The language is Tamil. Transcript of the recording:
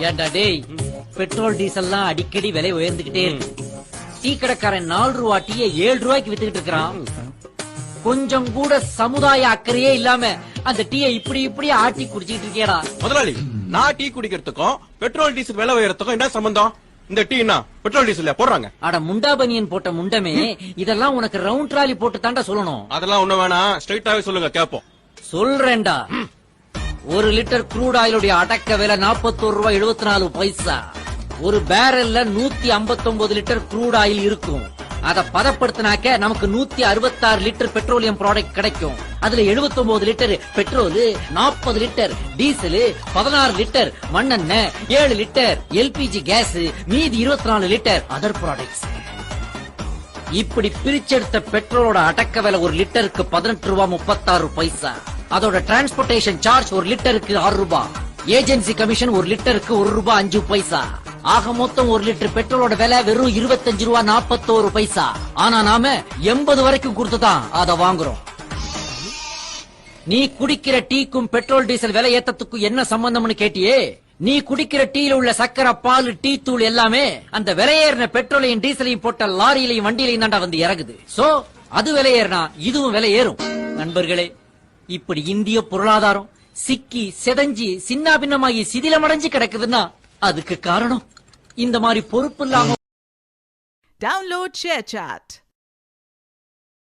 ஏண்டா டேய், பெட்ரோல் டீசல்லாம் அடிக்கடி விலை உயர்ந்துகிட்டே இருக்கு. டீ கடைக்காரன் 4 ரூபா டீயை 7 ரூபாய்க்கு வித்துக்கிட்டு இருக்கிறான். கொஞ்சம் கூட சமுதாய அக்கறையே இல்லாம அந்த டீயை இப்படி இப்படி ஆட்டி குடிச்சிட்டு இருக்கேடா. முதலாளி, நான் டீ குடிக்கிறதுக்கும் பெட்ரோல் டீசல் விலை உயரத்துக்கும் என்ன சம்பந்தம்? இந்த டீ என்ன பெட்ரோல் டீசல் போடுறாங்க? அட முண்டா பனியன் போட்ட முண்டமே, இதெல்லாம் உனக்கு ரவுண்ட் ட்ராலி போட்டு தாண்டா சொல்லணும். அதெல்லாம் ஒண்ணு வேணாம், ஸ்ட்ரைட்டாவே சொல்லுங்க கேப்போம். சொல்றேன்டா. 1 லிட்டர் க்ரூட் ஆயிலுடைய அடக்க விலை 41 ரூபாய் 74 பைசா. ஒரு பேரல்ல 159 லிட்டர் க்ரூட் ஆயில் இருக்கும். அத பதப்படுத்தினாக்க நமக்கு 166 லிட்டர் பெட்ரோலியம் ப்ராடக்ட் கிடைக்கும். அதுல 79 litre petrol, 40 litre diesel, 16 litre மண்ணெண்ணெய், 7 லிட்டர் எல்பிஜி கேஸ், மீதி 24 லிட்டர் அதர் ப்ராடக்ட்ஸ். இப்படி பிரிச்செடுத்த பெட்ரோலோட அடக்க விலை 1 லிட்டருக்கு 18 ரூபாய் 36 பைசா. அதோட டிரான்ஸ்போர்டேஷன் சார்ஜ் 1 லிட்டருக்கு 6 ரூபாய். ஏஜென்சி கமிஷன் 1 லிட்டருக்கு 1 ரூபாய் 5 பைசா. ஆக மொத்தம் 1 லிட்டர் பெட்ரோலோட விலை வெறும் 25 ரூபாய் 41 பைசா. ஆனா நாம 80 வரைக்கும் கொடுத்துதான் அத வாங்குறோம். நீ குடிக்கிற டீக்கும் பெட்ரோல் டீசல் விலை ஏத்தத்துக்கும் என்ன சம்பந்தம்னு கேட்டியே? நீ குடிக்கிற டீல உள்ள சக்கரை, பால், டீ தூள் எல்லாமே அந்த விலையேறின பெட்ரோலையும் டீசலையும் போட்ட லாரியிலையும் வண்டியிலையும் தாண்டா வந்து இறங்குது. சோ அது விலையேறினா இதுவும் விலை ஏறும். நண்பர்களே, இப்படி இந்திய பொருளாதாரம் சிக்கி செதஞ்சி சின்ன பின்னமாகி சிதிலமடைஞ்சு கிடக்குதுன்னா அதுக்கு காரணம் இந்த மாதிரி பொறுப்பு இல்லாம. Download ShareChat.